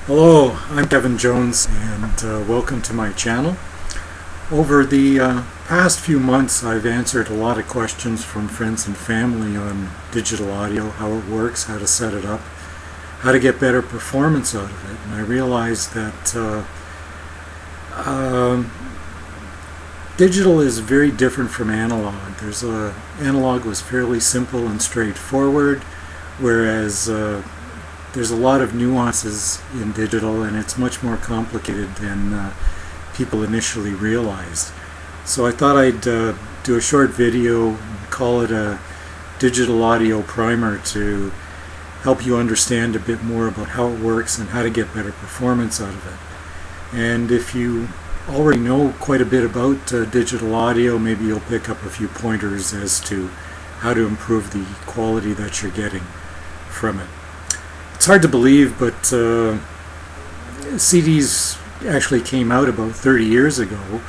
Hello, I'm Kevin Jones and welcome to my channel. Over the past few months I've answered a lot of questions from friends and family on digital audio, how it works, how to set it up, how to get better performance out of it. And I realized that digital is very different from analog. Analog was fairly simple and straightforward, whereas there's a lot of nuances in digital, and it's much more complicated than people initially realized. So I thought I'd do a short video, call it a digital audio primer, to help you understand a bit more about how it works and how to get better performance out of it. And if you already know quite a bit about digital audio, maybe you'll pick up a few pointers as to how to improve the quality that you're getting from it. It's hard to believe, but CDs actually came out about 30 years ago,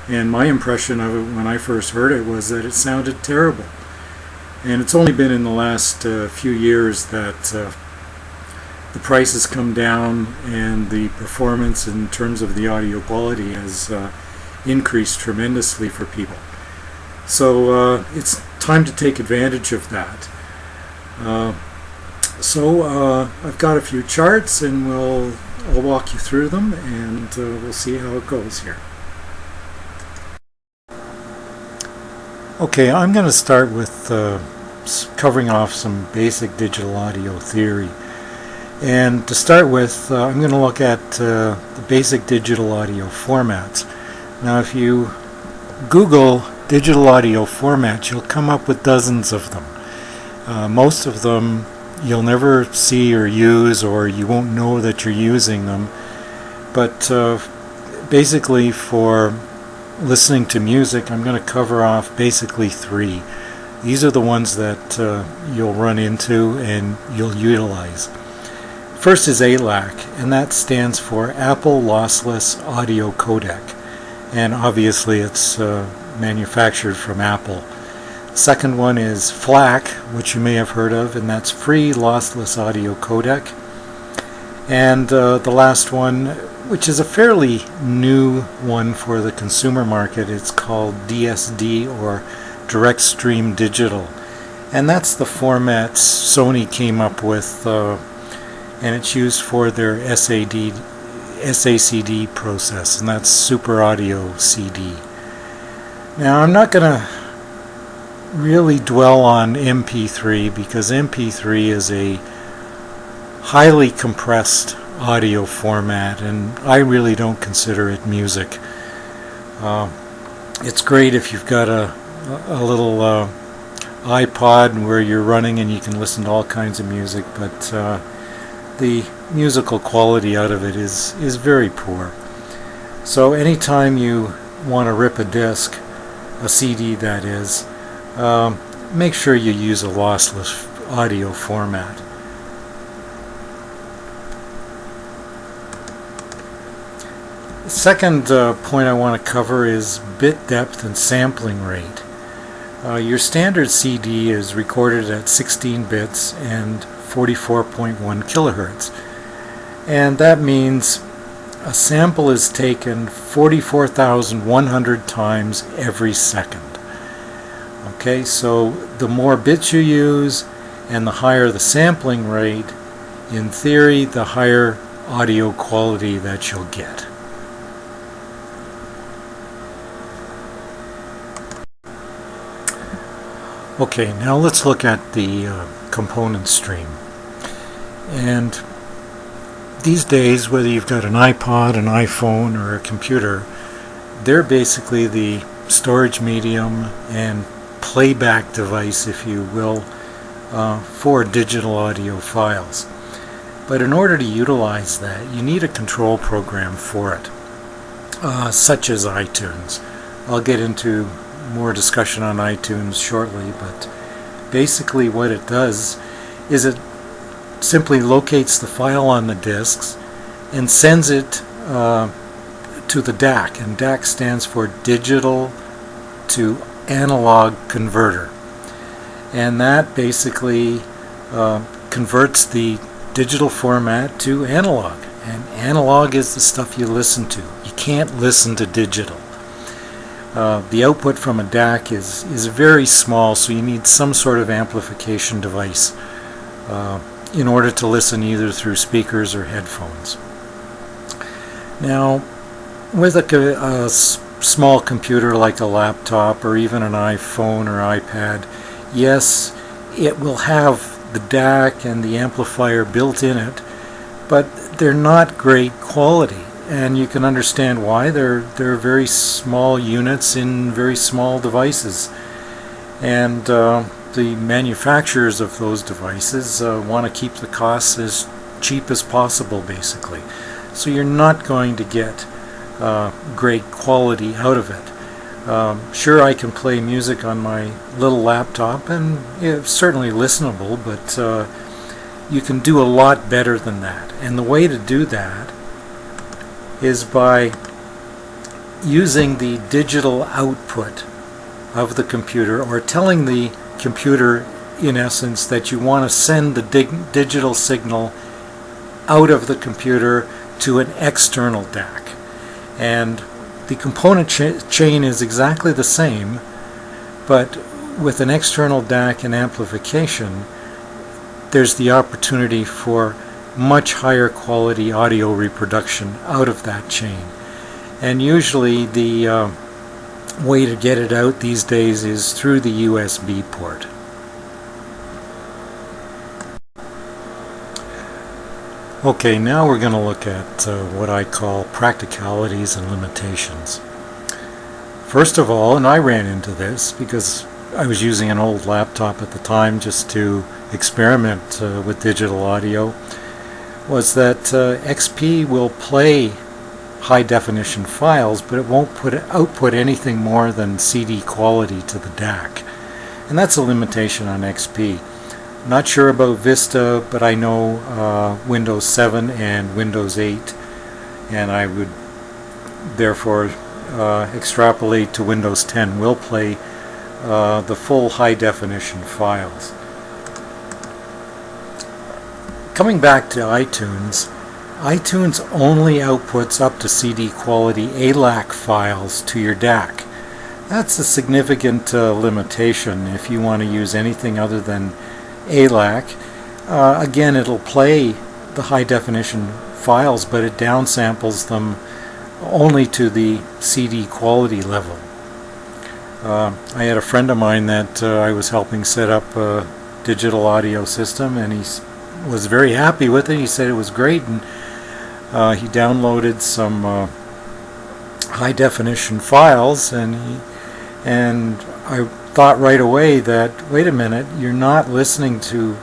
and my impression of it when I first heard it was that it sounded terrible. And it's only been in the last few years that the price has come down and the performance in terms of the audio quality has increased tremendously for people. So it's time to take advantage of that. So I've got a few charts, and I'll walk you through them, and we'll see how it goes here. Okay, I'm going to start with covering off some basic digital audio theory. And to start with, I'm going to look at the basic digital audio formats. Now, if you Google digital audio formats, you'll come up with dozens of them. Most of them you'll never see or use, or you won't know that you're using them. But basically, for listening to music, I'm going to cover off basically three. These are the ones that you'll run into and you'll utilize. First is ALAC, and that stands for Apple Lossless Audio Codec, and obviously it's manufactured from Apple. Second one is FLAC, which you may have heard of, and that's Free Lossless Audio Codec. And the last one, which is a fairly new one for the consumer market, it's called DSD, or Direct Stream Digital. And that's the format Sony came up with, and it's used for their SACD process, and that's Super Audio CD. Now, I'm not going to really dwell on MP3, because MP3 is a highly compressed audio format, and I really don't consider it music. It's great if you've got a little iPod where you're running and you can listen to all kinds of music, but the musical quality out of it is very poor. So anytime you want to rip a disc, a CD that is, make sure you use a lossless audio format. The second point I want to cover is bit depth and sampling rate. Your standard CD is recorded at 16 bits and 44.1 kilohertz, and that means a sample is taken 44,100 times every second. Okay, so the more bits you use and the higher the sampling rate, in theory, the higher audio quality that you'll get. Okay, now let's look at the component stream. And these days, whether you've got an iPod, an iPhone, or a computer, they're basically the storage medium and playback device, if you will, for digital audio files. But in order to utilize that, you need a control program for it, such as iTunes. I'll get into more discussion on iTunes shortly, but basically what it does is it simply locates the file on the disks and sends it to the DAC, and DAC stands for Digital to Analog Converter, and that basically converts the digital format to analog, and analog is the stuff you listen to. You can't listen to digital. The output from a DAC is very small, so you need some sort of amplification device in order to listen either through speakers or headphones. Now, with a small computer like a laptop or even an iPhone or iPad, yes, it will have the DAC and the amplifier built in it, but they're not great quality, and you can understand why. They're very small units in very small devices, and the manufacturers of those devices want to keep the costs as cheap as possible, basically. So you're not going to get great quality out of it. Sure, I can play music on my little laptop, and it's certainly listenable, but you can do a lot better than that. And the way to do that is by using the digital output of the computer, or telling the computer, in essence, that you want to send the digital signal out of the computer to an external DAC. And the component chain is exactly the same, but with an external DAC and amplification, there's the opportunity for much higher quality audio reproduction out of that chain. And usually the way to get it out these days is through the USB port. Okay, now we're going to look at what I call practicalities and limitations. First of all, and I ran into this because I was using an old laptop at the time just to experiment with digital audio, was that XP will play high definition files, but it won't output anything more than CD quality to the DAC. And that's a limitation on XP. Not sure about Vista, but I know Windows 7 and Windows 8, and I would therefore extrapolate to Windows 10 will play the full high definition files. Coming back to iTunes, iTunes only outputs up to CD quality ALAC files to your DAC. That's a significant limitation if you want to use anything other than ALAC. Again, it'll play the high definition files, but it downsamples them only to the CD quality level. I had a friend of mine that I was helping set up a digital audio system, and he was very happy with it. He said it was great, and he downloaded some high definition files, and I thought right away that, wait a minute, you're not listening to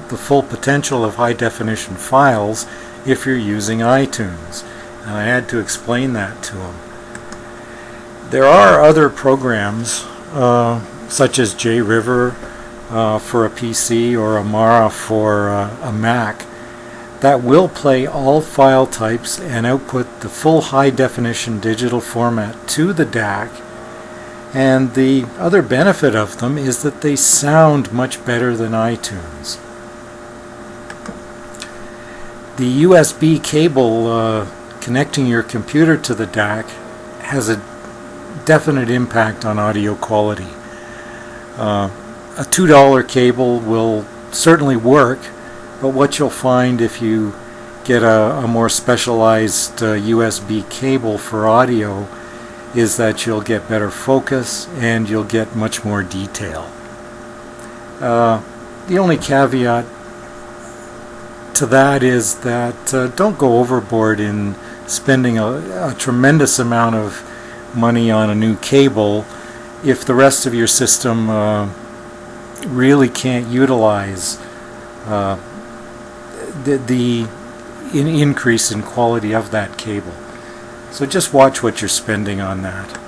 the full potential of high definition files if you're using iTunes. And I had to explain that to him. There are other programs such as JRiver for a PC or Amara for a Mac that will play all file types and output the full high definition digital format to the DAC. And the other benefit of them is that they sound much better than iTunes. The USB cable connecting your computer to the DAC has a definite impact on audio quality. A $2 cable will certainly work, but what you'll find if you get a more specialized USB cable for audio is that you'll get better focus and you'll get much more detail. The only caveat to that is that don't go overboard in spending a tremendous amount of money on a new cable if the rest of your system really can't utilize the increase in quality of that cable. So just watch what you're spending on that.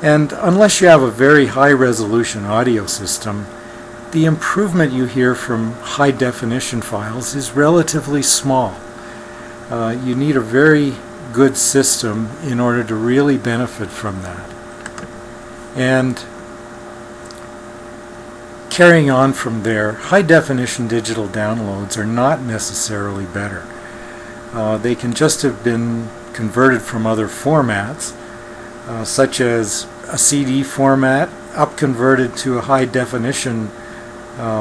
And unless you have a very high resolution audio system, the improvement you hear from high definition files is relatively small. You need a very good system in order to really benefit from that. And carrying on from there, high definition digital downloads are not necessarily better. They can just have been converted from other formats, such as a CD format up converted to a high definition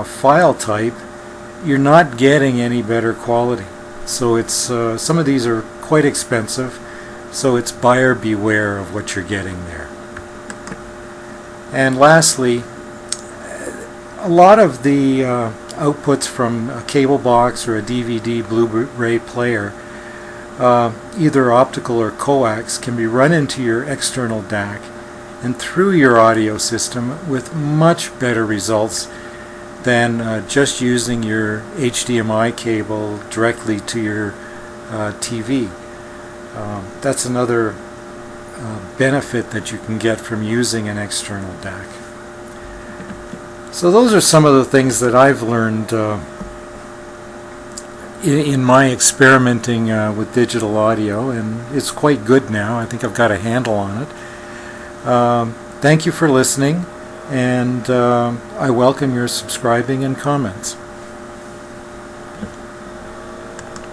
file type. You're not getting any better quality. So it's some of these are quite expensive, so it's buyer beware of what you're getting there. And lastly, a lot of the outputs from a cable box or a DVD Blu-ray player, either optical or coax, can be run into your external DAC and through your audio system with much better results than just using your HDMI cable directly to your TV. That's another benefit that you can get from using an external DAC. So those are some of the things that I've learned in my experimenting with digital audio, and it's quite good now. I think I've got a handle on it. Thank you for listening, and I welcome your subscribing and comments.